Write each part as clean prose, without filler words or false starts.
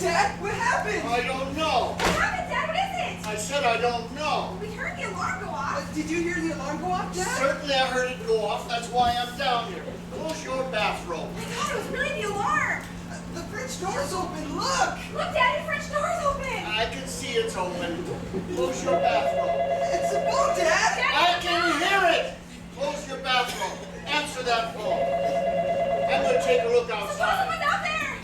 Dad? What happened? I don't know. What happened, Dad? What is it? I said I don't know. We heard the alarm go off. Did you hear the alarm go off, Dad? Certainly I heard it go off. That's why I'm down here. Close your bathrobe. Oh my God, it was really the alarm. The French door's open. Look! Look, Dad, the French door's open. I can see it's open. Close your bathrobe. It's a phone, Dad! I can hear it. Close your bathrobe. Answer that phone. I'm going to take a look Suppose outside. someone's out there.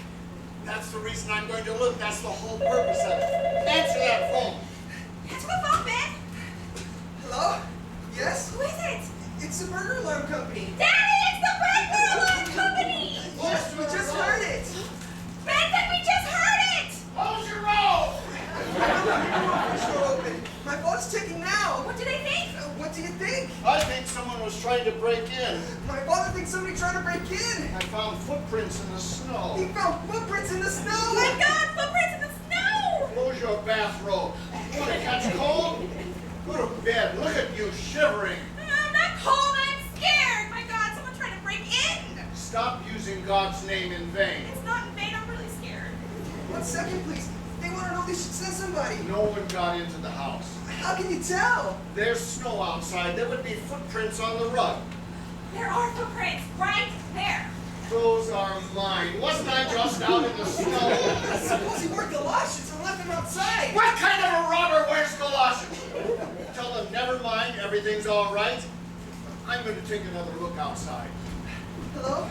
That's the reason I'm going to look. That's the whole purpose of it. Answer that phone. Answer the phone, Ben. Hello? Yes? Who is it? It's the burglar alarm company. Daddy, it's the burglar alarm company. Yes, we just heard it. Ben said we just heard it. Close your robe. French door open. My phone's ticking now. What do they think? What do you think? I think someone was trying to break in. My father thinks somebody tried to break in. I found footprints in the He snow. found footprints in the snow. Oh my God, footprints in the snow. Close your bathrobe. You want to catch cold? Go to bed. Look at you shivering. I'm not cold, I'm scared. My God, someone tried to break in. Stop using God's name in vain. It's not in vain, I'm really scared. 1 second, please. They want to know they should send somebody. No one got into the house. How can you tell? There's snow outside. There would be footprints on the rug. There are footprints right there. Those are mine. Wasn't I just out in the snow? I suppose he wore galoshes and left them outside. What kind of a robber wears galoshes? Tell them, never mind, everything's all right. I'm going to take another look outside. Hello?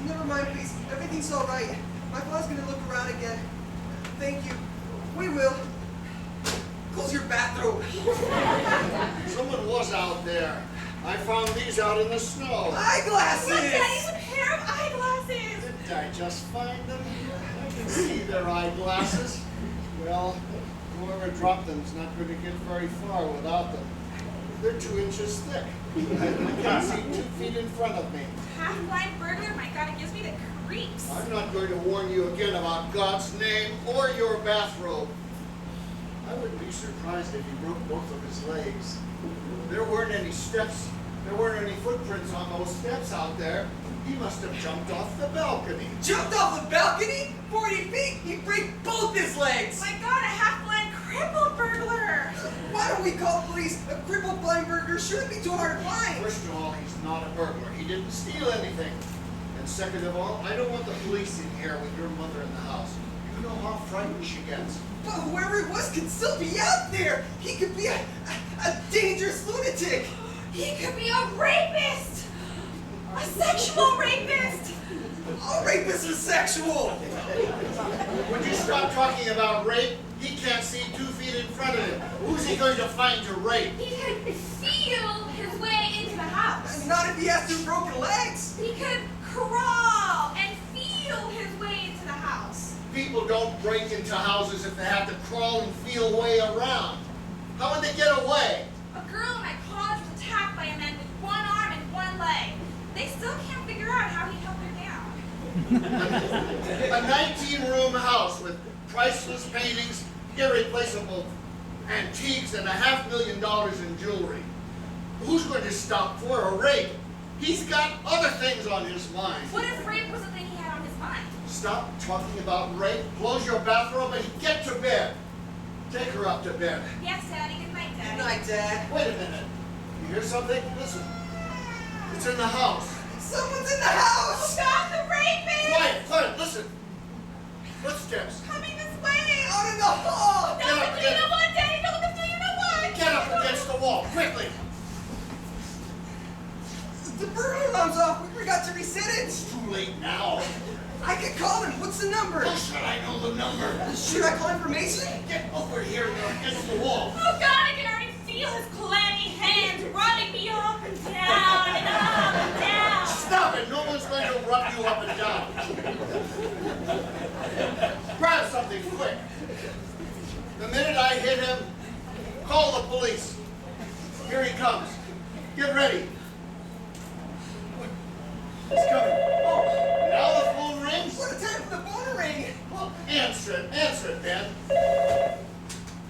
Never mind, please. Everything's all right. My father's going to look around again. Thank you. We will. Close your bathrobe. Someone was out there. I found these out in the snow. Eyeglasses! Look, Daddy, a pair of eyeglasses. Did I just find them? I can see their eyeglasses. Well, whoever dropped them is not going to get very far without them. They're 2 inches thick. I can't see 2 feet in front of me. Half-blind burglar, my God, it gives me the creeps. I'm not going to warn you again about God's name or your bathrobe. I wouldn't be surprised if he broke both of his legs. There weren't any steps. There weren't any footprints on those steps out there. He must have jumped off the balcony. Jumped off the balcony? 40 feet? He'd break both his legs! My God, a half-blind crippled burglar. Why don't we call police? A crippled blind burglar shouldn't be too hard to find. First of all, he's not a burglar. He didn't steal anything. And second of all, I don't want the police in here with your mother in the house. You know how frightened she gets. But whoever it was could still be out there. He could be a dangerous lunatic. He could be a rapist. A sexual rapist. All rapists are sexual. Would you stop talking about rape? He can't see 2 feet in front of him. Who's he going to find to rape? He could feel his way into the house. Not if he has 2 broken legs. He could crawl and feel his way into the house. People don't break into houses if they have to crawl and feel way around. How would they get away? A girl in my college was attacked by a man with 1 arm and 1 leg. They still can't figure out how he held her down. A 19-room house with priceless paintings, irreplaceable antiques, and $500,000 in jewelry. Who's going to stop for a rape? He's got other things on his mind. What if rape was the thing he had on his mind? Stop talking about rape, close your bathrobe, and get to bed. Take her up to bed. Yes, Daddy. Good night, Daddy. Good night, Dad. Wait a minute. You hear something? Listen. It's in the house. Someone's in the house. Stop the rapist! Quiet, listen. Footsteps. Coming this way! Out in the hall. Get up, Don't you know what, Daddy? Don't do you know what? Get up against the wall, quickly. The burglar alarm's off. We forgot to reset it. It's too late now. I could call him. What's the number? How should I know the number? Should I call information? Get over here and against the wall. Oh, God, I can already feel his clammy hands running me up and down and up and down. Stop it! No one's going to rub you up and down. Grab something quick. The minute I hit him, call the police. Here he comes. Get ready. He's coming. Oh, now the phone rings. What a time for the phone to ring. Well, answer it, Ben.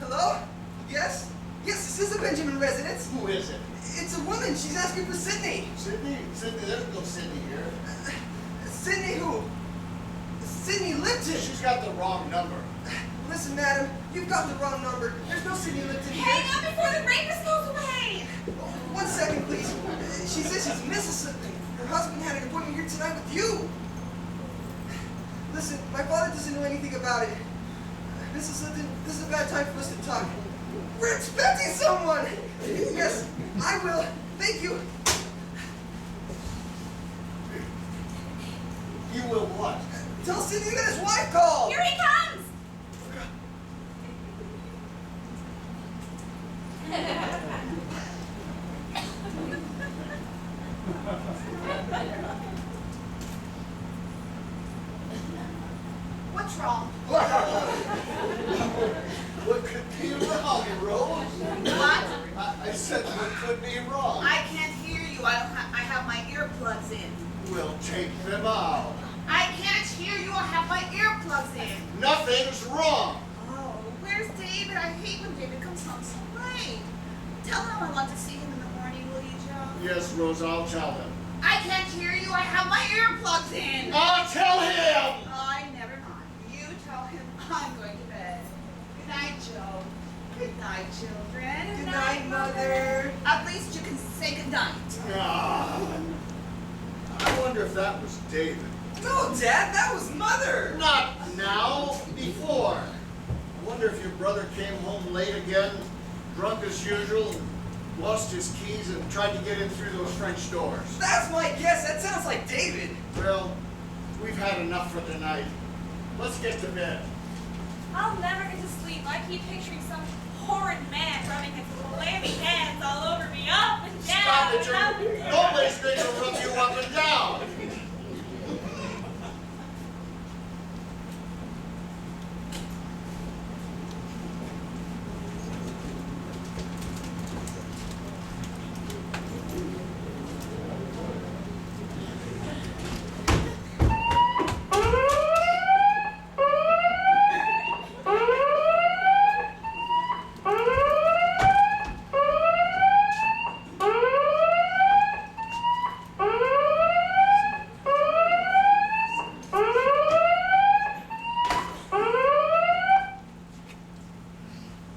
Hello? Yes? Yes, this is the Benjamin residence. Who is it? It's a woman. She's asking for Sydney. Sydney? There's no Sydney here. Sydney who? Sidney Lipton! She's got the wrong number. Listen, madam, you've got the wrong number. There's no Sidney Lipton here. Hang up before the rapist goes away! 1 second, please. She says she's Mrs. Lipton. Her husband had an appointment here tonight with you. Listen, my father doesn't know anything about it. Mrs. Lipton, this is a bad time for us to talk. We're expecting someone! Yes, I will. Thank you. You will what? Tell Sidney that his wife called! Here he comes! What's wrong? What could be wrong, Rose? What? I said what could be wrong. I can't hear you. I have my earplugs in. We'll take them out. I can't hear you. I have my earplugs in. Nothing's wrong. Oh, where's David? I hate when David comes home so late. Tell him I want to see him in the morning, will you, Joe? Yes, Rose, I'll tell him. I can't hear you. I have my earplugs in. I'll tell him! Never mind. You tell him I'm going to bed. Good night, Joe. Good night, children. Good night, Mother. At least you can say good night. Ah, I wonder if that was David. No, Dad, that was Mother! Not now, before. I wonder if your brother came home late again, drunk as usual, and lost his keys and tried to get in through those French doors. That's my guess. That sounds like David. Well, we've had enough for tonight. Let's get to bed. I'll never get to sleep. I keep picturing some horrid man rubbing his clammy hands all over me, up and down. Stop it, and up and Joe. down. Nobody's going to rub you up and down.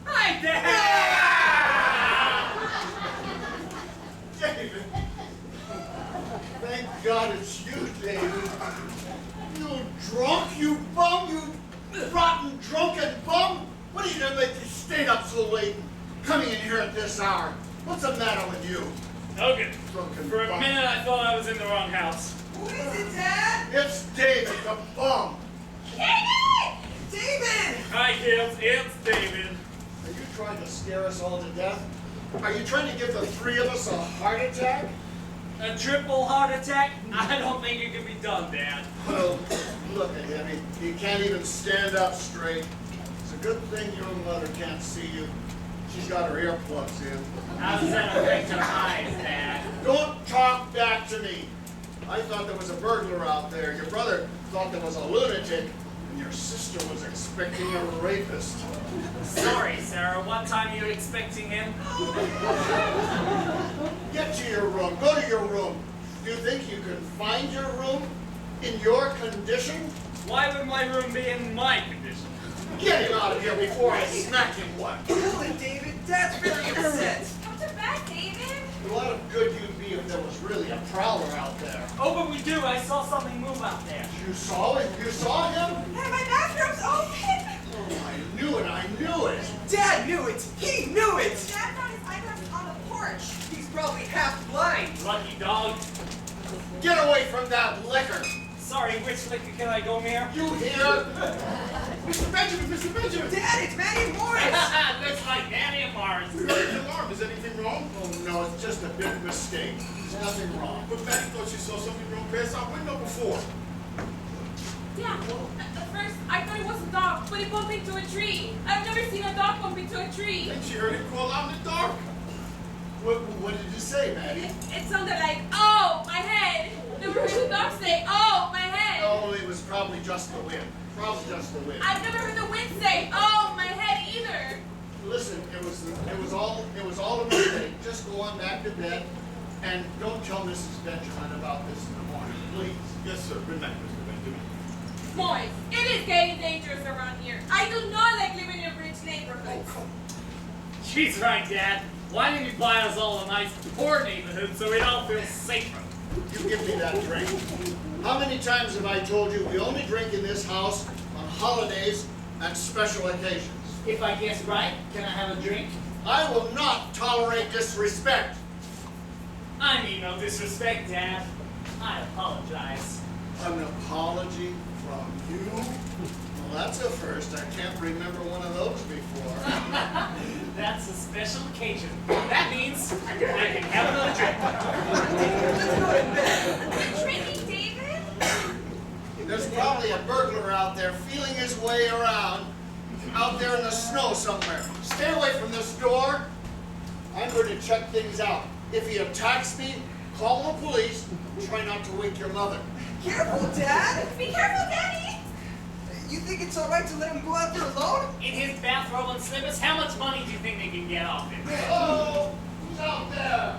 Hi, Dad! David. Thank God it's you, David. You drunk, you bum, you rotten, drunken bum. What are you going to make you stay up so late and coming in here at this hour? What's the matter with you? Hogan, Drunken for a bum. minute I thought I was in the wrong house. Who is it, Dad? It's David, the bum. David! David! Hi, kids, it's David. Are you trying to scare us all to death? Are you trying to give the three of us a heart attack? A triple heart attack? I don't think it can be done, Dad. Well, look at him. He can't even stand up straight. It's a good thing your mother can't see you. She's got her earplugs in. How does that affect your eyes, Dad? Don't talk back to me. I thought there was a burglar out there. Your brother thought there was a lunatic. And your sister was expecting a rapist. Sorry, Sarah, what time are you expecting him? Get to your room. Go to your room. Do you think you can find your room in your condition? Why would my room be in my condition? Get him out of here before I smack him one. Kill it, David. Dad's very upset. Come to bed, David. A lot of good you'd be if there was really a prowler out there. Oh, but we do. I saw something move out there. You saw it? You saw him? Hey, my bathroom's open. Oh, I knew it. I knew it. Dad knew it. He knew it. Dad found his eyeglasses on the porch. He's probably half blind. Lucky dog. Get away from that liquor. Sorry, which liquor can I go near? You hear? Mr. Benjamin, Mr. Benjamin. Dad, it's Manny Morris. Looks like Danny and Mars. The alarm. Is anything wrong? Oh, no, it's just a big mistake. There's nothing wrong. But Maddie thought she saw something wrong past our window before. Yeah, at first I thought it was a dog, but it bumped into a tree. I've never seen a dog bump into a tree. And she heard it crawl out in the dark. What did you say, Maddie? It sounded like, oh, my head. Never heard the dog say, oh, my head. Oh, it was probably just the wind. Probably just the wind. I've never heard the wind say, oh, my head either. Listen, it was all a mistake. Just go on back to bed, and don't tell Mrs. Benjamin about this in the morning, please. Yes, sir. Good night, Mr. Benjamin. Morris, is getting dangerous around here. I do not like living in rich neighborhoods. She's right, Dad. Why didn't you buy us all a nice poor neighborhood so we'd all feel safer? You give me that drink. How many times have I told you we only drink in this house on holidays and special occasions? If I guess right, can I have a drink? I will not tolerate disrespect. I mean no disrespect, Dad. I apologize. An apology from you? Well, that's a first. I can't remember one of those before. That's a special occasion. That means I can have another drink. You're drinking, David? There's probably a burglar out there feeling his way around out there in the snow somewhere. Stay away from this door. I'm going to check things out. If he attacks me, call the police. Try not to wake your mother. Careful, Dad. Be careful, Daddy! You think it's all right to let him go out there alone? In his bathrobe and slippers, how much money do you think they can get off him? Hello? Who's out there?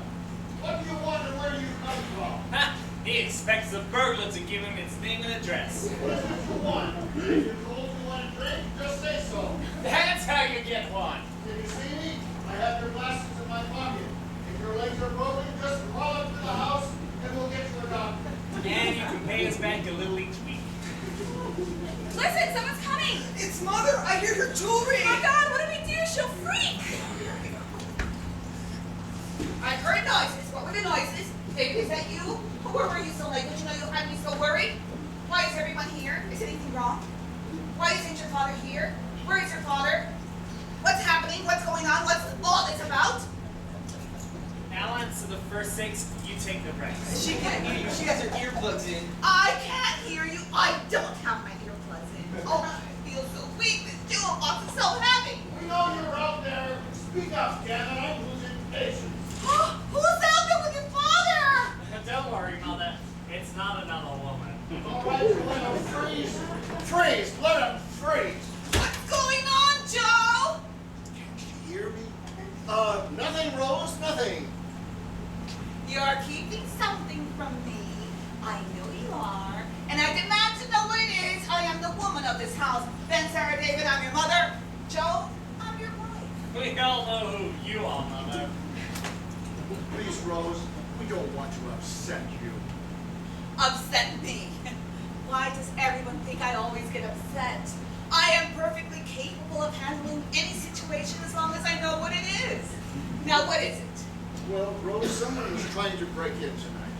What do you want and where do you come from? Ha! He expects the burglar to give him its name and address. What is it you want? If you're told you want a drink, just say so. That's how you get one. Can you see me? I have your glasses in my pocket. If your legs are broken, just crawl up to the house and we'll get you a doctor. And you can pay us back a little each week. Listen, someone's coming! It's Mother. I hear her jewelry. Oh my God, what do we do? She'll freak! I heard noises. What were the noises? David, is that you? Where were you so late? Did you know you had me so worried? Why is everyone here? Is anything wrong? Why isn't your father here? Where is your father? What's happening? What's going on? What's all this about? I'll answer the first six, you take the rest. She can't hear you. She has her earplugs in. I can't hear you. I don't have my earplugs in. Oh, I feel so weak. This jewel box is so heavy. We know you're out there. Speak up, Janet. I'm losing patience. Who's out there with your father? Don't worry, Mother. It's not another woman. All right, let him freeze. Freeze. Let him freeze. What's going on, Joe? Can't you hear me? Nothing, Rose. Nothing. You're keeping something from me. I know you are. And I demand to know what it is. I am the woman of this house. Ben, Sarah, David, I'm your mother. Joe, I'm your wife. We all know who you are, Mother. Please, Rose. We don't want to upset you. Upset me. Why does everyone think I always get upset? I am perfectly capable of handling any situation as long as I know what it is. Now, what is it? Well, Rose, someone is trying to break in tonight.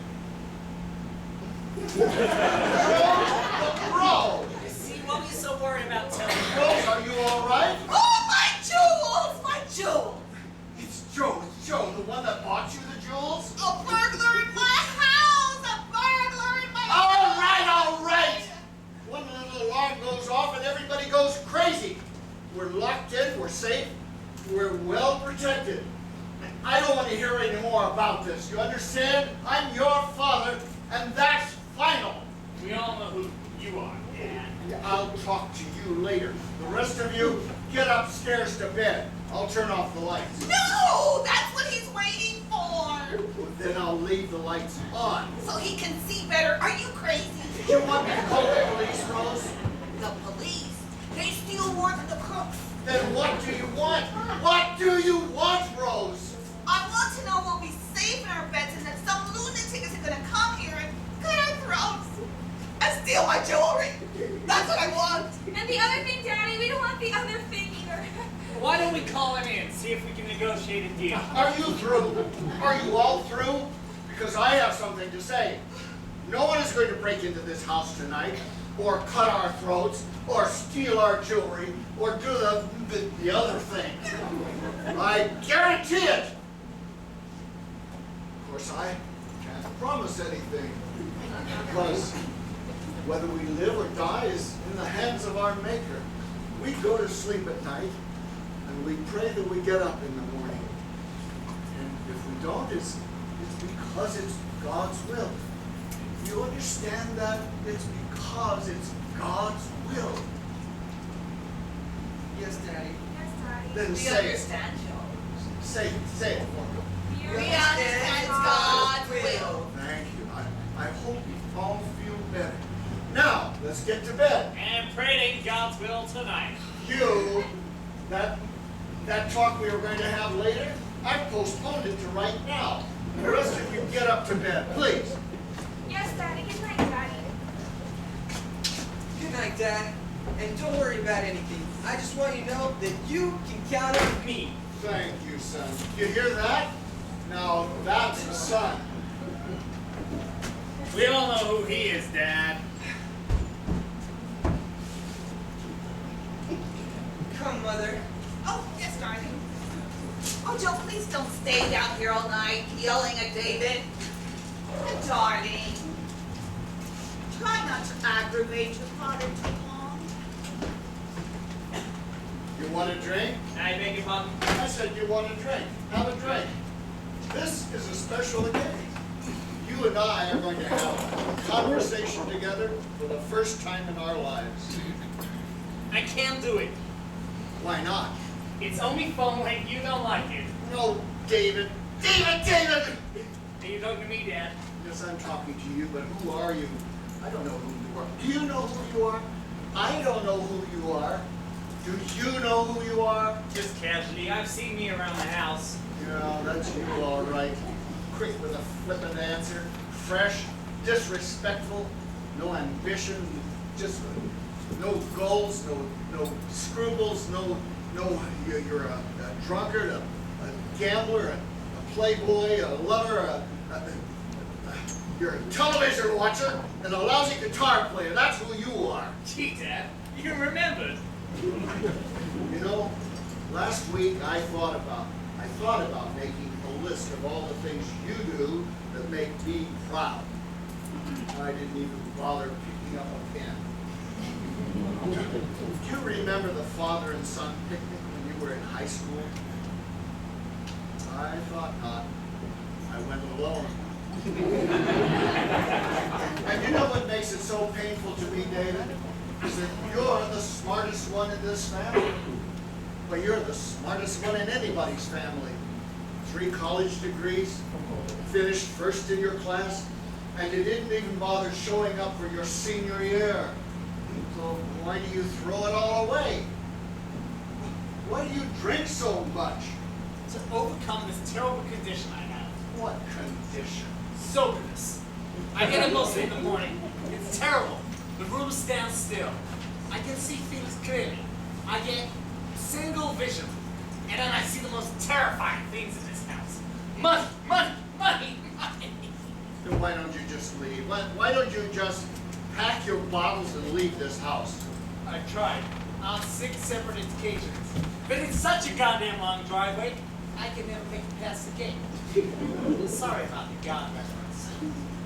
Rose! See, what were you so worried about telling me? Rose, are you all right? Oh, my jewels! My jewels! It's Joe. It's Joe, the one that bought you the jewels. A burglar in my house! A burglar in my All right, house! all right. One little alarm goes off and everybody goes crazy. We're locked in. We're safe. We're well protected. I don't want to hear any more about this. You understand? I'm your father, and that's final. We all know who you are, Dad. I'll talk to you later. The rest of you, get upstairs to bed. I'll turn off the lights. No! That's what he's waiting for! Well, then I'll leave the lights on. So he can see better. Are you crazy? You want me to call the police, Rose? The police? They steal more than the crooks. Then what do you want? What do you want, Rose? I want to know we'll be safe in our beds and that some lunatic isn't going to come here and cut our throats and steal my jewelry. That's what I want. And the other thing, Daddy, we don't want the other thing either. Why don't we call him in, see if we can negotiate a deal? Are you through? Are you all through? Because I have something to say. No one is going to break into this house tonight, or cut our throats, or steal our jewelry, or do the other thing. I guarantee it. Of course, I can't promise anything, because whether we live or die is in the hands of our Maker. We go to sleep at night, and we pray that we get up in the morning. And if we don't, it's because it's God's will. You understand that? It's because it's God's will. Yes, Daddy. Yes, Daddy. Then We say it. understand, Joe. Say it for me. We understand God's will. Thank you. I hope you all feel better. Now, Let's get to bed. And pray it ain't God's will tonight. You, that talk we were going to have later, I've postponed it to right now. The rest of you get up to bed, please. Yes, Daddy. Good night, Daddy. Good night, Dad. And don't worry about anything. I just want you to know that you can count on me. Thank you, son. You hear that? Now that's a son. We all know who he is, Dad. Come, Mother. Oh, yes, darling. Oh, Joe, please don't stay down here all night yelling at David. Darling. Try not to aggravate your father too long. You want a drink? I beg your pardon? I said you want a drink. Have a drink. This is a special occasion. You and I are going to have a conversation together for the first time in our lives. I can't do it. Why not? It's only phone when you don't like it. No, David. David! Are you talking to me, Dad? Yes, I'm talking to you, but who are you? I don't know who you are. Do you know who you are? I don't know who you are. Do you know who you are? Just casually. I've seen me around the house. Yeah, that's you, all right. Quick with a flippant answer. Fresh, disrespectful, no ambition, just no goals, no scruples, you're a drunkard, a gambler, a playboy, a lover, you're a television watcher, and a lousy guitar player. That's who you are. Gee, Dad, you remembered. You know, last week I thought about making a list of all the things you do that make me proud. I didn't even bother picking up a pen. Do you remember the father and son picnic when you were in high school? I thought not. I went alone. And you know what makes it so painful to me, David? Is that you're the smartest one in this family. Well, you're the smartest one in anybody's family. 3 college degrees, finished first in your class, and you didn't even bother showing up for your senior year. So why do you throw it all away? Why do you drink so much? To overcome this terrible condition I have. What condition? Soberness. I get up mostly in the morning. It's terrible. The room stands still. I can see things clearly. I get single vision. And then I see the most terrifying things in this house. Money, money, money, money. Then why don't you just leave? Why don't you just pack your bottles and leave this house? I've tried on 6 separate occasions. But it's such a goddamn long driveway, I can never make it past the gate. Sorry about the God reference.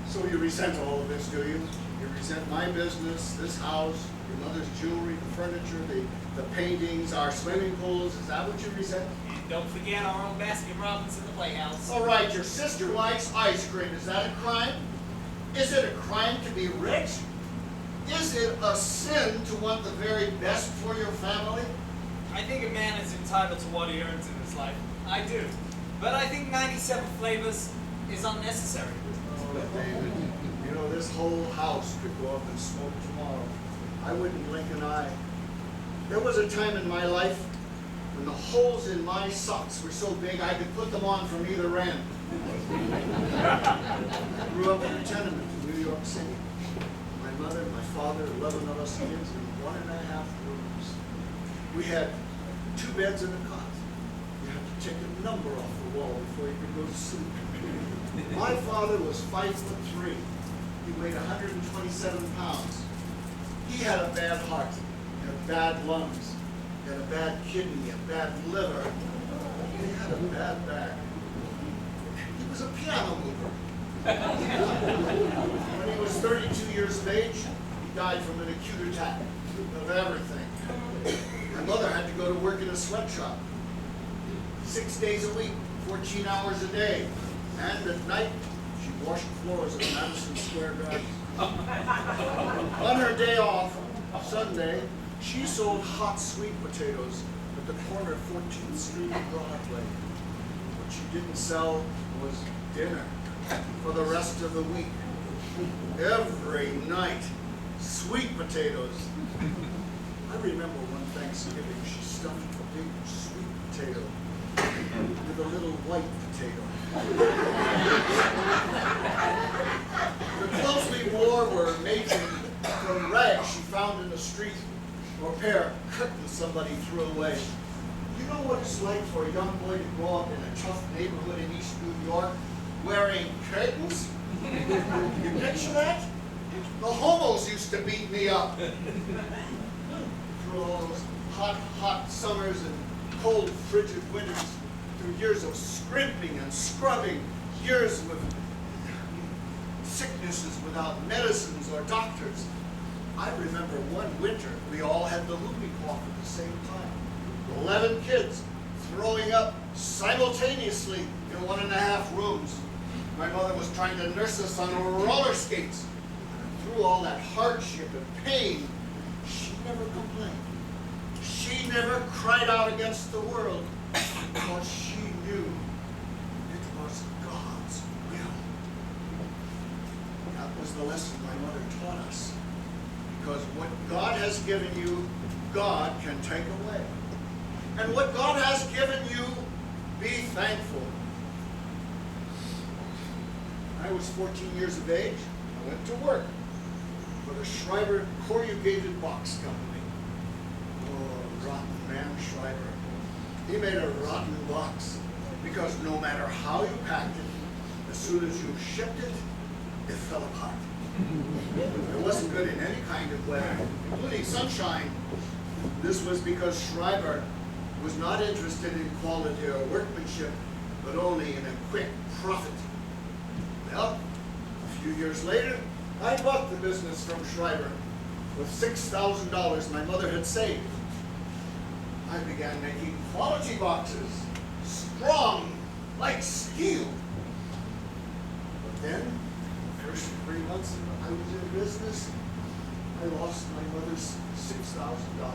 So you resent all of this, do you? You resent my business, this house, your mother's jewelry, the furniture, the paintings, our swimming pools. Is that what you resent? And don't forget our own Baskin Robbins in the playhouse. All right, your sister likes ice cream. Is that a crime? Is it a crime to be rich? Is it a sin to want the very best for your family? I think a man is entitled to what he earns in his life. I do. But I think 97 flavors is unnecessary. Oh, David, you know, this whole house could go up in smoke tomorrow. I wouldn't blink an eye. There was a time in my life when the holes in my socks were so big I could put them on from either end. I grew up in a tenement in New York City. My mother, my father, 11 of us kids in 1.5 rooms. We had 2 beds and a cot. You had to take a number off the wall before you could go to sleep. My father was 5'3". He weighed 127 pounds. He had a bad heart. He had bad lungs. He had a bad kidney, a bad liver. He had a bad back. He was a piano mover. When he was 32 years of age, he died from an acute attack of everything. My mother had to go to work in a sweatshop. 6 days a week, 14 hours a day. And at night, she washed floors in Madison Square Garden. On her day off, Sunday, she sold hot sweet potatoes at the corner of 14th Street and Broadway. What she didn't sell was dinner for the rest of the week. Every night. sweet potatoes. I remember one Thanksgiving she stuffed a big sweet potato with a little white potato. The clothes we wore were made from rags she found in the street, or a pair of curtains somebody threw away. You know what it's like for a young boy to grow up in a tough neighborhood in East New York wearing curtains? You picture that? The homos used to beat me up. Through all those hot summers and cold, frigid winters, through years of scrimping and scrubbing, years with sicknesses without medicines or doctors. I remember one winter we all had the whooping cough at the same time. 11 kids throwing up simultaneously in 1.5 rooms. My mother was trying to nurse us on roller skates. Through all that hardship and pain, she never complained. She never cried out against the world because she knew it was God's will. That was the lesson my mother taught us. Because what God has given you, God can take away. And what God has given you, be thankful. When I was 14 years of age, I went to work for the Schreiber Corrugated Box Company. Oh, rotten man Schreiber. He made a rotten box because no matter how you packed it, as soon as you shipped it, it fell apart. It wasn't good in any kind of weather, including sunshine. This was because Schreiber was not interested in quality or workmanship, but only in a quick profit. Well, a few years later, I bought the business from Schreiber with $6,000 my mother had saved. I began making quality boxes, strong like steel. But then, the first 3 months I was in business, I lost my mother's $6,000.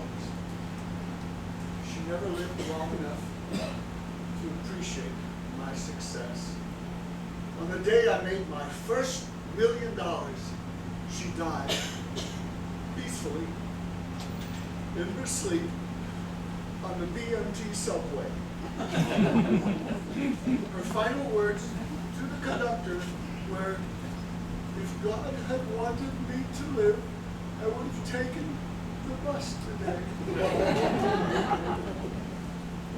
She never lived long enough to appreciate my success. On the day I made my first $1 million, she died peacefully in her sleep on the BMT subway. Her final words to the conductor were, "If God had wanted me to live, I would have taken the bus today."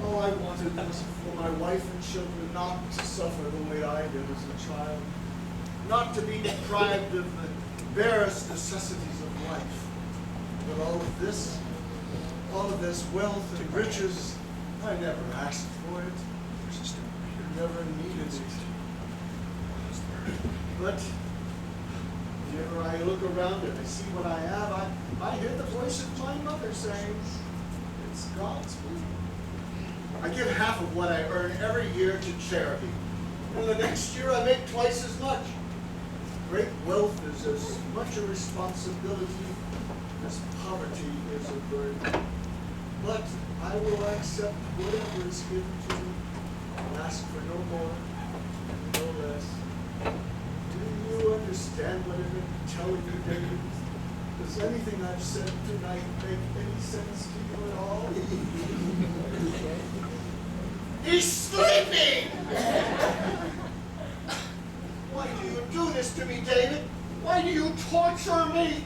All I wanted was for my wife and children not to suffer the way I did as a child, not to be deprived of the barest necessities of life. But all of this wealth and riches, I never asked for it. I never needed it. But whenever I look around and I see what I have, I hear the voice of my mother saying, "It's God's will." I give half of what I earn every year to charity. And the next year I make twice as much. Great wealth is as much a responsibility as poverty is a burden. But I will accept whatever is given to me. I'll ask for no more, no less. Do you understand what I've been telling you, David? Does anything I've said tonight make any sense to you at all? He's sleeping! Why do you do this to me, David? Why do you torture me?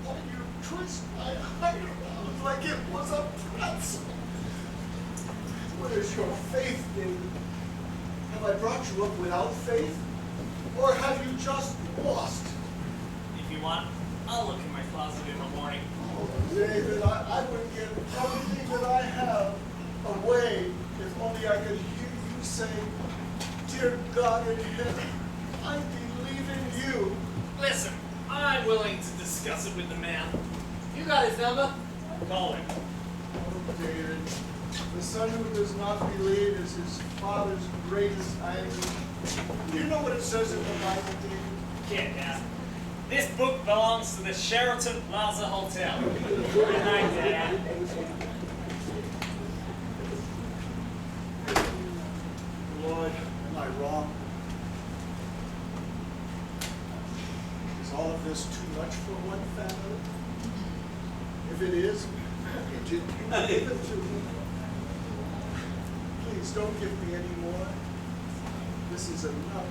Why do you twist my heart around like it was a pretzel? What is your faith, David? Have I brought you up without faith? Or have you just lost? If you want, I'll look in my closet in the morning. Oh, David, I would give everything that I have away if only I could hear you say, "Dear God in heaven, I believe in you." Listen, I'm willing to discuss it with the man. You got his number? Call him. Oh, David, the son who does not believe is his father's greatest anguish. Do you know what it says in the Bible, David? Kid, Dad. This book belongs to the Sheraton Plaza Hotel. Good night, Dad. Lord, am I wrong? Is all all of this too much for one family? If it is, give it to me. Please don't give me any more. This is enough.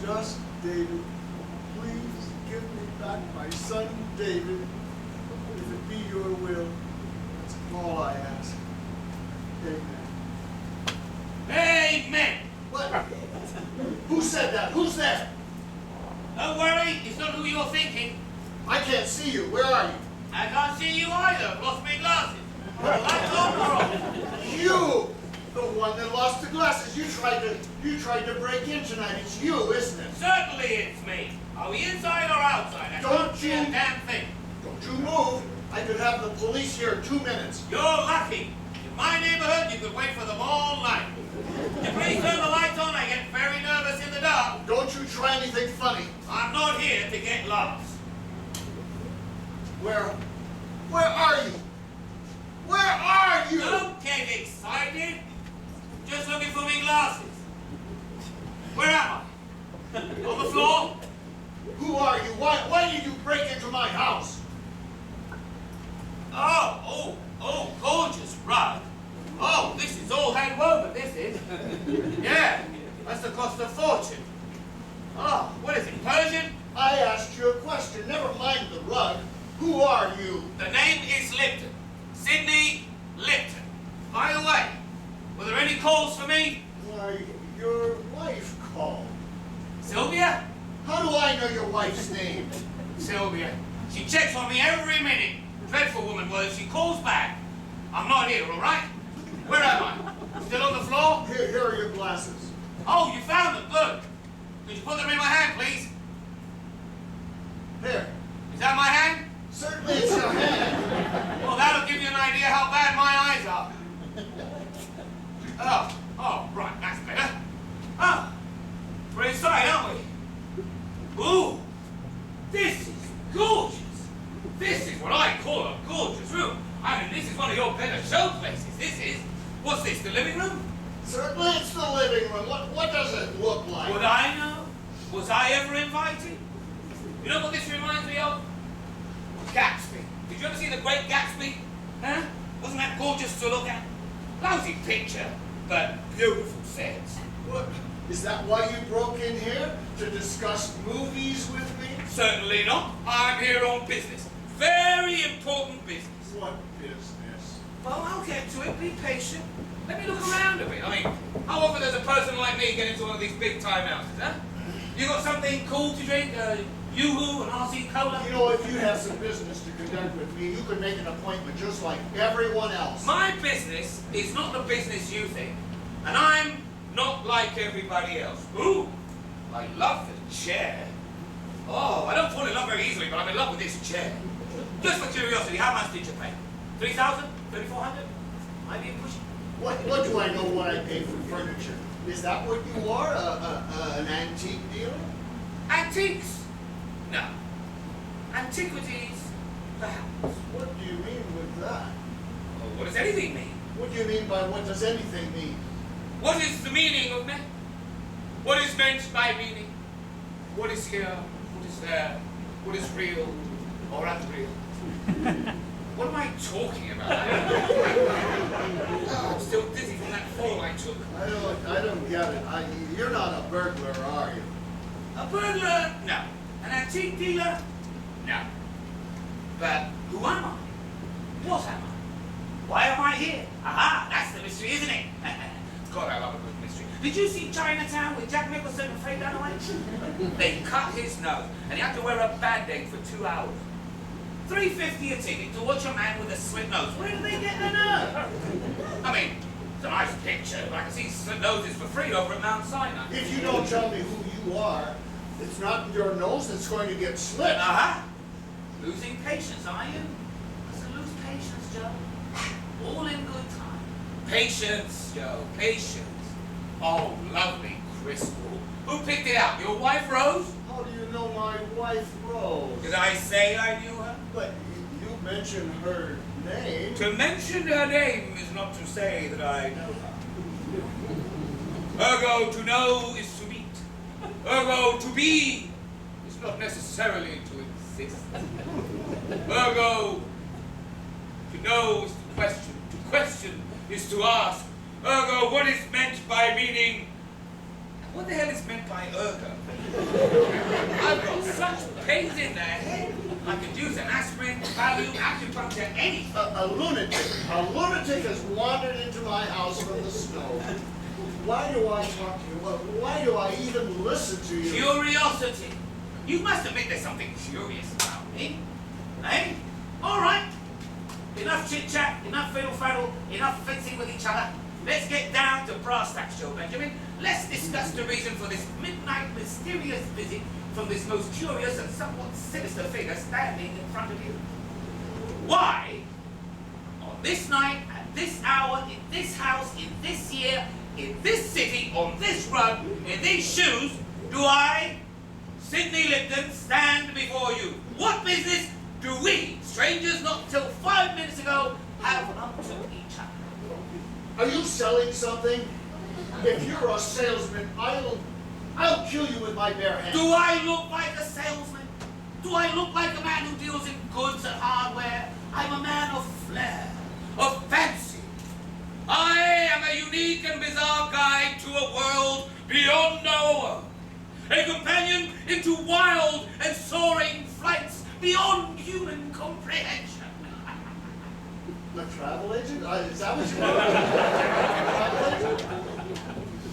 Just David, please give me back my son David. If it be your will, that's all I ask. Amen. Amen. What? Who said that? Who's there? Don't worry, it's not who you're thinking. I can't see you. Where are you? I can't see you either. I've lost my glasses. The lights on or off? You! The one that lost the glasses. You tried to break in tonight. It's you, isn't it? Certainly it's me. Are we inside or outside? I Don't can't see a you- damn thing. Don't you move. I could have the police here in 2 minutes. You're lucky. In my neighborhood, you could wait for them all night. If you please turn the lights on, I get very nervous in the dark. Don't you try anything funny. I'm not here to get laughs. Where are you? Where are you? Don't get excited. Just looking for me glasses. Where am I? On the floor? Who are you? Why did you break into my house? Oh, gorgeous rug. Oh, this is all hand woven, this is. Yeah, that's the cost of fortune. Oh, what is it, Persian? I asked you a question. Never mind the rug. Who are you? The name is Lipton. Sidney Lipton. By the way, were there any calls for me? Why, your wife called. Sylvia? How do I know your wife's name? Sylvia. She checks on me every minute. Dreadful woman was. She calls back. I'm not here, all right? Where am I? Still on the floor? Here are your glasses. Oh, you found them. Good. Could you put them in my hand, please? Here. Is that my hand? Certainly it's your hand. Well, that'll give you an idea how bad my eyes are. Oh, right, that's better. Oh, we're inside, aren't we? Ooh, this is gorgeous. This is what I call a gorgeous room. I mean, this is one of your better show places. This is. What's this, the living room? Certainly it's the living room. What does it look like? Would I know? Was I ever invited? You know what this reminds me of? Gatsby. Did you ever see The Great Gatsby? Huh? Wasn't that gorgeous to look at? Lousy picture, but beautiful sets. What? Is that why you broke in here? To discuss movies with me? Certainly not. I'm here on business. Very important business. What business? Well, I'll get to it. Be patient. Let me look around a bit. I mean, how often does a person like me get into one of these big-time houses, huh? You got something cool to drink? Yoo-hoo, an RC Cola? You know, if you have some business to conduct with me, you could make an appointment just like everyone else. My business is not the business you think. And I'm not like everybody else. Ooh, I love the chair. Oh, I don't fall in love very easily, but I'm in love with this chair. Just for curiosity, how much did you pay? 3,000? 3,400? Might be pushing. What do I know what I pay for furniture? Is that what you are? An antique dealer? Antiques? No. Antiquities? Perhaps. What do you mean with that? Oh, what does anything mean? What do you mean by what does anything mean? What is the meaning of men? What is meant by meaning? What is here? What is there? What is real or unreal? What am I talking about? I'm still dizzy from that fall I took. I don't get it. You're not a burglar, are you? A burglar? No. An antique dealer? No. But who am I? What am I? Why am I here? Aha, that's the mystery, isn't it? God, I love a good mystery. Did you see Chinatown with Jack Nicholson and Faye Dunaway? They cut his nose, and he had to wear a Band-Aid for 2 hours. $3.50 a ticket to watch a man with a slit nose. Where do they get the nerve? I mean, it's a nice picture, but I can see slit noses for free over at Mount Sinai. If you don't tell me who you are, it's not your nose that's going to get slit. Uh-huh. Losing patience, are you? Mustn't lose patience, Joe. All in good time. Patience, Joe, patience. Oh, lovely crystal. Who picked it out? Your wife, Rose? How do you know my wife, Rose? Did I say I knew her? But you mentioned her name. To mention her name is not to say that I know her. Ergo, to know is to meet. Ergo, to be is not necessarily to exist. Ergo, to know is to question. To question is to ask. Ergo, what is meant by meaning? What the hell is meant by ergo? I've got such pains in the head. I could use an aspirin, value, acupuncture, anything. A lunatic. A lunatic has wandered into my house from the snow. Why do I talk to you? Why do I even listen to you? Curiosity. You must admit there's something curious about me. Eh? All right. Enough chit-chat, enough fiddle-faddle, enough fencing with each other. Let's get down to brass tacks, Joe Benjamin. Let's discuss the reason for this midnight mysterious visit from this most curious and somewhat sinister figure standing in front of you. Why, on this night, at this hour, in this house, in this year, in this city, on this run, in these shoes, do I, Sidney Lipton, stand before you? What business do we, strangers not till 5 minutes ago, have unto each other? Are you selling something? If you're a salesman, I'll kill you with my bare hands. Do I look like a salesman? Do I look like a man who deals in goods and hardware? I'm a man of flair, of fancy. I am a unique and bizarre guide to a world beyond our world. A companion into wild and soaring flights beyond human comprehension. A travel agent? Is that what you are? A travel agent?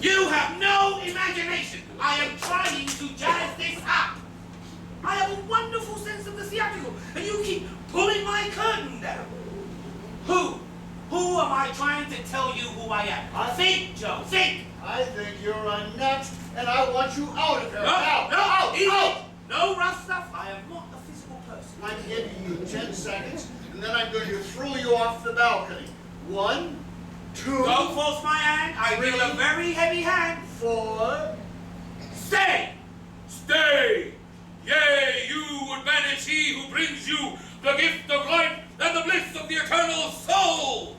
You have no imagination. I am trying to jazz this up. I have a wonderful sense of the theatrical, and you keep pulling my curtain down. Who am I trying to tell you who I am? Think, Joe, think. I think you're a nut, and I want you out of here. No, easy. Out! No rough stuff. I am not a physical person. I'm giving you 10 seconds, and then I'm going to throw you off the balcony. 1, 2, Don't force my hand. I feel a very heavy hand. 4. Stay! Stay! Yea, you would banish he who brings you the gift of life and the bliss of the eternal soul!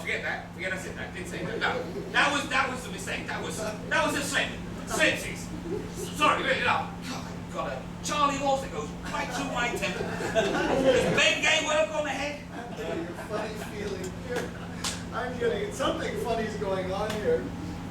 Forget that. Forget I said that. Didn't say that. No. That was a mistake. That was a slip. Slipsies. Sorry, really, no. God, I've got a Charlie horse that goes right through my temple. Does Ben Gay work on the head? Your funny feeling here. I'm getting it. Something funny's going on here.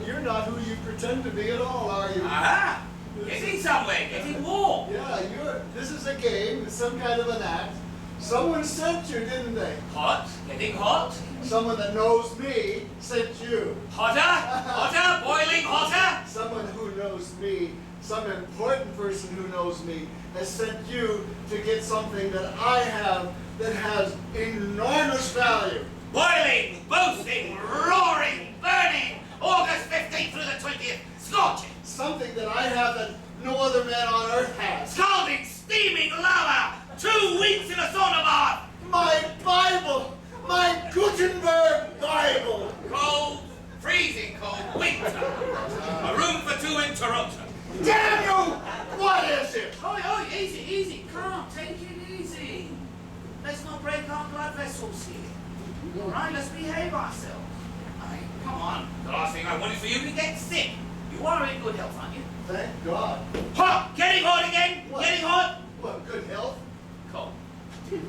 You're not who you pretend to be at all, are you? Aha! Getting somewhere. Getting warm. Yeah, this is a game. It's some kind of an act. Someone sent you, didn't they? Hot. Getting hot. Someone that knows me sent you. Hotter. Hotter. Boiling hotter. Someone who knows me, some important person who knows me, has sent you to get something that I have that has enormous value. Boiling, boasting, roaring, burning, August 15th through the 20th, scorching, Something that I have that no other man on earth has. scalding, steaming lava, 2 weeks in a sauna bath, My Bible! My Gutenberg Bible! cold, freezing cold, winter, a room for 2 in Toronto. Damn you! What is it? Oh, easy, easy, calm, take it easy. Let's not break our blood vessels here. All right, let's behave ourselves. I mean, come on. The last thing I want is for you to get sick. You are in good health, aren't you? Thank God. Hot! Getting hot again? What? Getting hot? What, good health? Cold.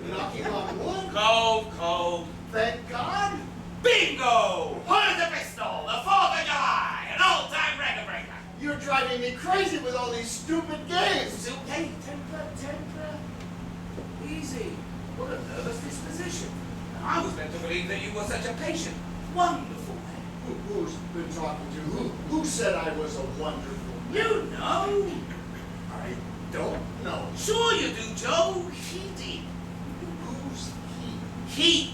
Knocking on wood? Cold, cold. Thank God? Bingo! Hot as a pistol, the 4th of July, an all-time record breaker. You're driving me crazy with all these stupid games. It's okay, temper. Easy. What a nervous disposition. I was meant to believe that you were such a patient, wonderful man. Who's been talking to you? Who said I was a wonderful man? You know. I don't know. Sure you do, Joe. He did. Who's he? He.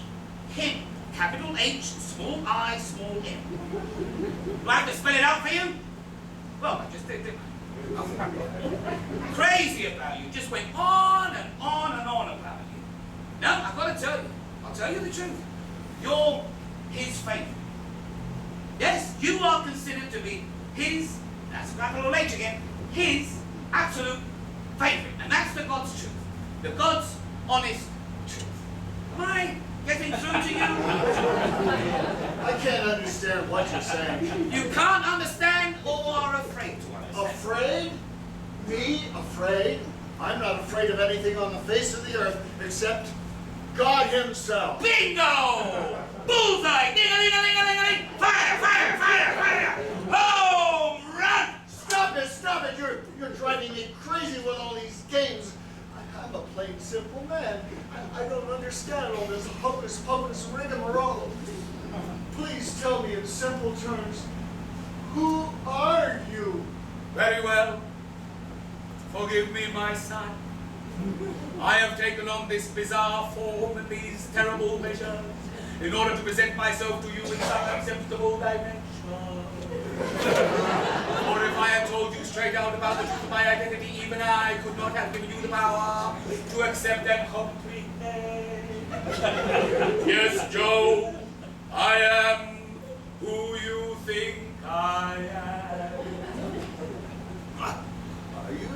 Him. Capital H, small I, small m. Do I have to spell it out for you? Well, I just did, didn't I? Crazy about you. Just went on and on and on about you. No, I've got to tell you. I'll tell you the truth. You're his favorite. Yes, you are considered to be his, that's capital H again, his absolute favorite. And that's the God's truth. The God's honest truth. Am I getting through to you? I can't understand what you're saying. You can't understand or are afraid to understand. Afraid? Me? Afraid? I'm not afraid of anything on the face of the earth except God himself. Bingo! Bullseye! Ding-a-ling-a-ling-a-ling-a-ling! Fire! Fire! Fire! Fire! Home run! Stop it! Stop it! You're driving me crazy with all these games. I'm a plain, simple man. I don't understand all this hocus pocus rigmarole. Please tell me in simple terms, who are you? Very well. Forgive me, my son. I have taken on this bizarre form and these terrible measures in order to present myself to you in some acceptable dimension. For if I had told you straight out about the truth of my identity, even I could not have given you the power to accept and comprehend. Yes, Joe, I am who you think I am. Are you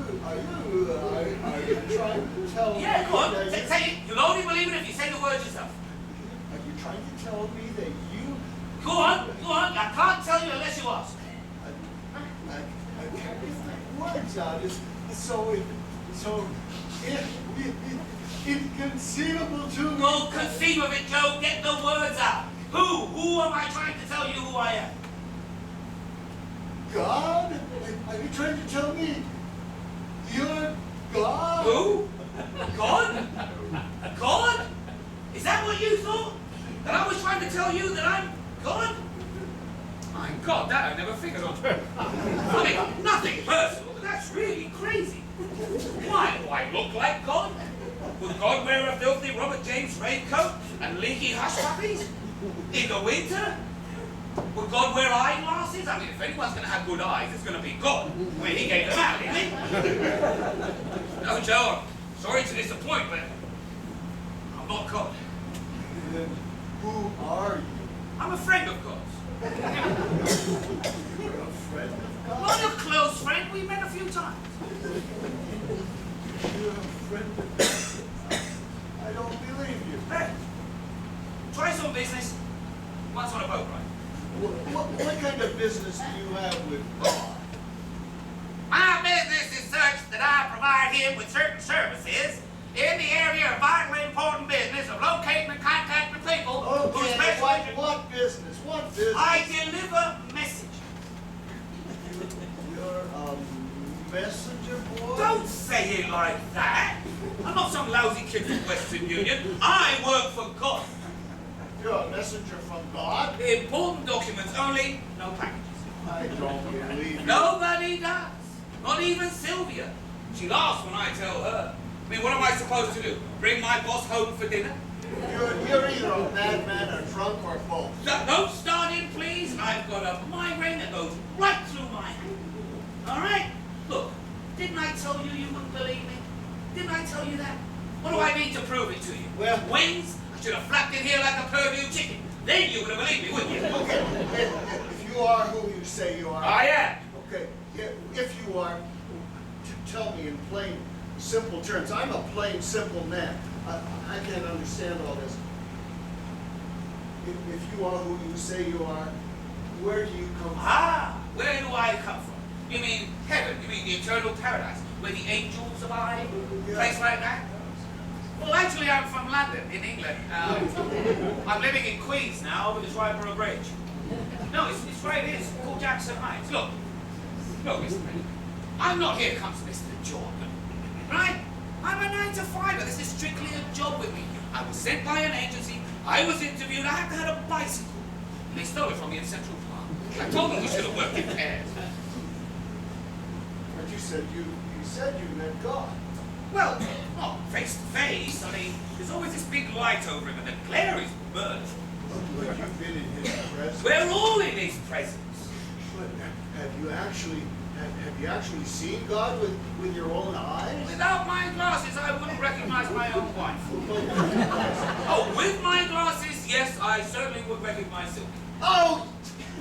trying to tell me? Yeah, go on. that you- Say it. You'll only believe it if you say the words yourself. Are you trying to tell me that you? Go on. Go on. I can't tell you unless you ask. I can't get the words out. It's so inconceivable to me. Go conceive of it, Joe. Get the words out. Who am I trying to tell you who I am? God? Are you trying to tell me you're God? Who? God? God? Is that what you thought? That I was trying to tell you that I'm God? My God, that I never figured on. I mean, nothing personal, but that's really crazy. Why do I look like God? Would God wear a filthy Robert James raincoat and leaky hush puppies? In the winter? Would God wear eyeglasses? I mean, if anyone's going to have good eyes, it's going to be God. I mean, he gave them out, didn't he? No, Joe, I'm sorry to disappoint, but I'm not God. Then who are you? I'm a friend of God's. You're a friend of God? Not a close friend. We met a few times. You're a friend of God? I don't believe you. Hey, try some business. Once on a boat ride. What kind of business do you have with God? My business is such that I provide him with certain services in the area of vitally important business of locating and contacting people who Okay, specialize in... what business? What business? I deliver message. You're a messenger boy? Don't say it like that. I'm not some lousy kid from Western Union. I work for God. You're a messenger from God? Important documents only, no packages. I don't believe you. Nobody does. Not even Sylvia. She laughs when I tell her. I mean, what am I supposed to do? Bring my boss home for dinner? You're either a madman, a drunk, or both. Don't start in, please. I've got a migraine that goes right through my head. All right? Look, didn't I tell you you wouldn't believe me? Didn't I tell you that? What do I need to prove it to you? Well- Wings? I should have flapped in here like a Purdue chicken. Then you would have believed me, wouldn't you? Okay, if you are who you say you are. I am. Okay, if you are, tell me in plain, simple terms. I'm a plain, simple man. I can't understand all this. If you are who you say you are, where do you come from? Ah, where do I come from? You mean heaven? You mean the eternal paradise, where the angels abide? Yeah. Place like that? Well, actually, I'm from London, in England. I'm living in Queens now, over the Triborough Bridge. No, it's right here. It's called Jackson Heights. Look, Mr. Bennett. I'm not here to come to Mr. Jordan, right? I'm a 9 to 5. This is strictly a job with me. I was sent by an agency. I was interviewed. I had to have a bicycle. And they stole it from me in Central Park. I told them we should have worked in pairs. But you said you met God. Well, not face to face. I mean, there's always this big light over him, and the glare is murderous. But you've been in his presence. We're all in his presence. But have you actually seen God with your own eyes? Without my glasses, I wouldn't recognize my own wife. Oh, with my glasses, yes, I certainly would recognize Sylvia. Oh,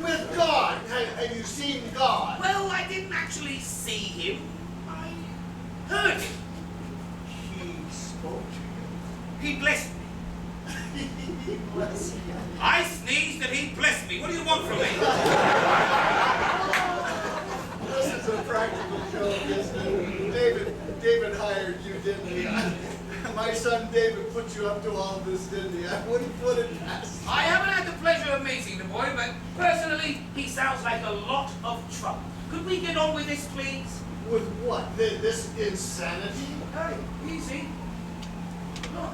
with God. Have you seen God? Well, I didn't actually see him. I heard him. He spoke to He blessed me. you. He blessed you. I sneezed and he blessed me. What do you want from me? This is a practical joke, isn't it? David hired you, didn't he? My son David put you up to all this, didn't he? I wouldn't put it past him. I haven't had the pleasure of meeting the boy, but personally, he sounds like a lot of trouble. Could we get on with this, please? With what? This insanity? Hey, easy. Look,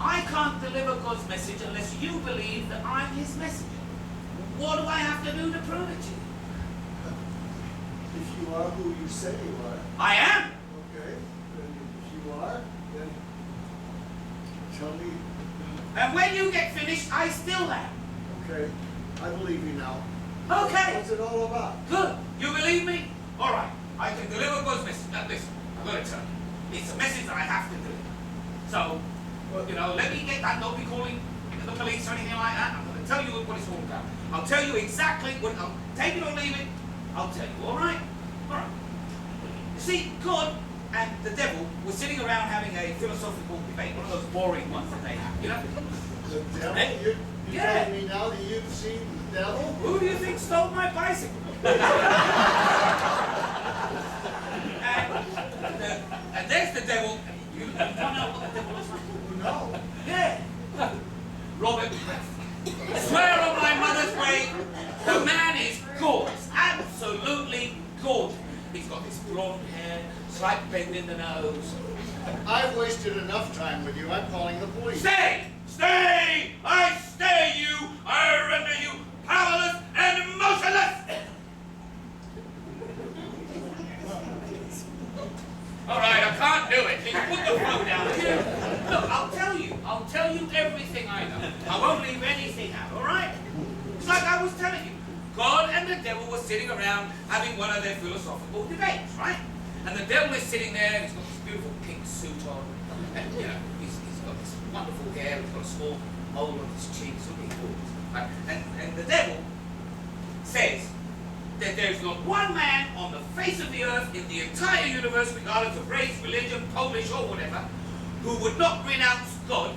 I can't deliver God's message unless you believe that I'm his messenger. What do I have to do to prove it to you? If you are who you say you are. I am. Okay. Then if you are, then tell me. And when you get finished, I still am. Okay. I believe you now. Okay. What's it all about? Good. You believe me? All right. I can deliver God's message. Now listen, I'm going to tell you. It's a message that I have to deliver. So, let me get that. Don't be calling the police or anything like that. I'm going to tell you what it's all about. I'll tell you exactly what. I'll take it or leave it. I'll tell you. All right? All right. You see, God and the devil were sitting around having a philosophical debate, one of those boring ones that they have, you know? The devil? Hey. You're Yeah. telling me now that you've seen the devil? Who do you think stole my bicycle? and there's the devil. You don't know what the devil looks like? No. Yeah. Robert Kraft. Swear on my mother's grave, the man is gorgeous. Absolutely gorgeous. He's got this blonde hair, slight bend in the nose. I've wasted enough time with you. I'm calling the police. Stay! Stay! I stay you! I render you powerless and motionless! Alright, I can't do it. Just put the phone down here. Look, I'll tell you everything I know. I won't leave anything out, alright? It's like I was telling you. God and the devil were sitting around having one of their philosophical debates, right? And the devil is sitting there, and he's got this beautiful pink suit on, and he's got this wonderful hair, he's got a small mole on his cheek, it's looking gorgeous. Right? And the devil says that there's not one man on the face of the earth in the entire universe, regardless of race, religion, Polish, or whatever, who would not renounce God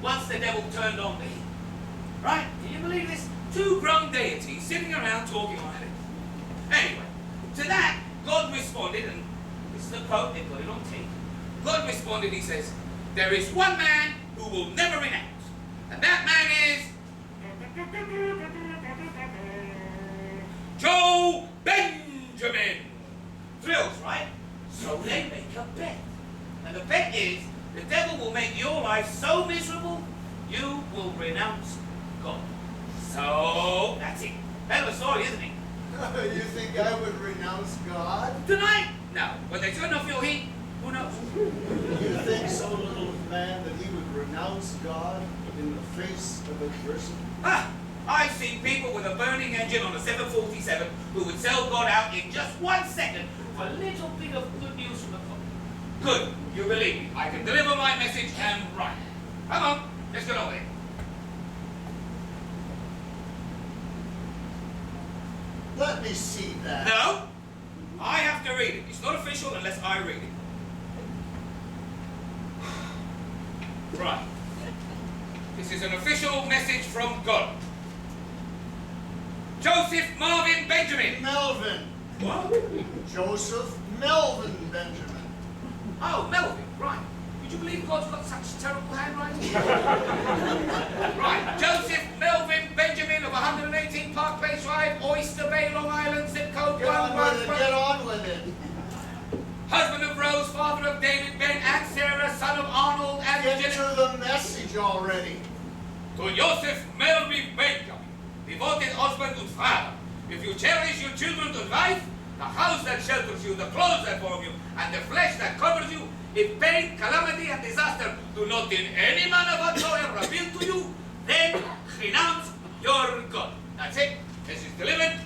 once the devil turned on to him. Right? Can you believe this? Two grown deities sitting around talking like this. Anyway, to that, God responded, and this is the quote, they put it on tape. God responded, he says, there is one man who will never renounce, and that man is Joe Benjamin. Thrills, right? So they make a bet. And the bet is, the devil will make your life so miserable, you will renounce God. So, that's it. Hell of a story, isn't it? You think I would renounce God? Tonight? No. When they turn off your heat, who knows? You think so little of man that he would renounce God in the face of adversity? I've seen people with a burning engine on a 747 who would sell God out in just 1 second for a little bit of good news from the top. Good. You believe me. I can deliver my message and run. Come on. Let's get over there. Let me see that. No. I have to read it. It's not official unless I read it. Right. This is an official message from God. Joseph Marvin Benjamin. Melvin. What? Joseph Melvin Benjamin. Oh, Melvin, right. Would you believe God's got such terrible handwriting? Right. Joseph Melvin Benjamin of 118 Park Place Drive, Oyster Bay, Long Island, zip code Get on with it. 111. Get on with it. Husband of Rose, father of David, Ben, and Sarah, son of Arnold, and Get Virginia. to the message already. To Joseph Melvin Benjamin, devoted husband and father, if you cherish your children and wife, the house that shelters you, the clothes that warm you, and the flesh that covers you, if pain, calamity, and disaster do not in any manner whatsoever appeal to you, then renounce your God. That's it. This is delivered.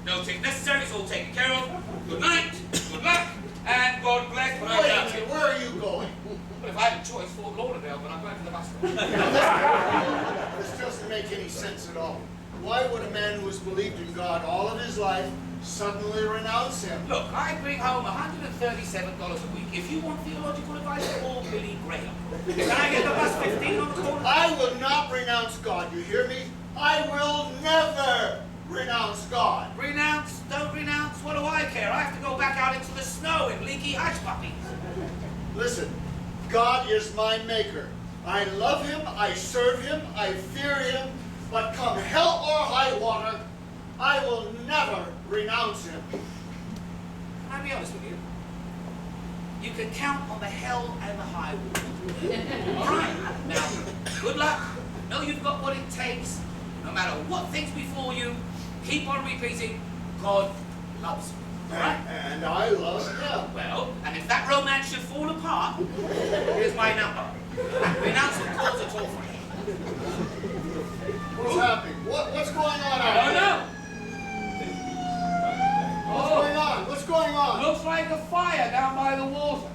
No thing necessary. It's all taken care of. Good night. Good luck. And God bless. But I Wait a doubt minute, it. where are you going? But if I had a choice, Fort Lauderdale, but I'm going to the bus stop. This doesn't make any sense at all. Why would a man who has believed in God all of his life suddenly renounce him? Look, I bring home $137 a week. If you want theological advice, call Billy Graham. Can I get the bus 15 on the corner? I will not renounce God, you hear me? I will never renounce God. Renounce, don't renounce. what do I care? I have to go back out into the snow in leaky hush puppies. Listen, God is my maker. I love him, I serve him, I fear him, but come hell or high water, I will never renounce him. Can I be honest with you? You can count on the hell and the high water. All right. Now, good luck. Know you've got what it takes. No matter what things before you, keep on repeating, God loves you. All right? And I love him. Well, and if that romance should fall apart, here's my number. Renounce the cause at all for you. What's happening? What's going on I out don't here? know. What's going on? What's going on? Looks like a fire down by the water.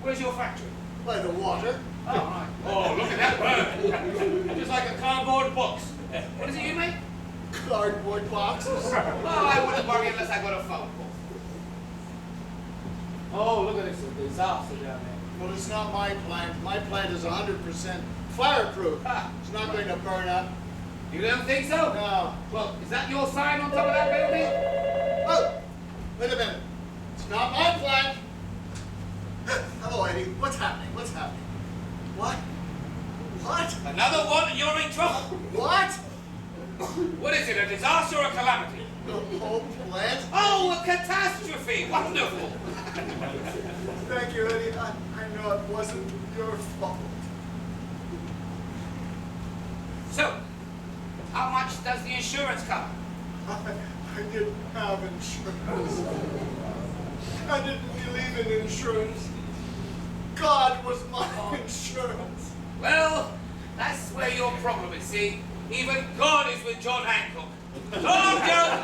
Where's your factory? By the water. Oh, right. Oh, look at that bird. Just like a cardboard box. What is it you make? Cardboard boxes. Oh, I wouldn't worry unless I got a phone call. Oh, look at this disaster down there. Well, it's not my plant. My plant is 100% fireproof. Ah. It's not going to burn up. You don't think so? No. Well, is that your sign on top of that building? Oh, wait a minute. It's not my plant. Hello, Eddie. What's happening? What's happening? What? What? Another one and you're in trouble. What? What is it, a disaster or a calamity? The whole plant? Oh, a catastrophe. Wonderful. Thank you, Eddie. I know it wasn't your fault. So, how much does the insurance cover? I didn't have insurance. I didn't believe in insurance. God was my insurance. Well, that's where your problem is, see? Even God is with John Hancock. So long, Joe!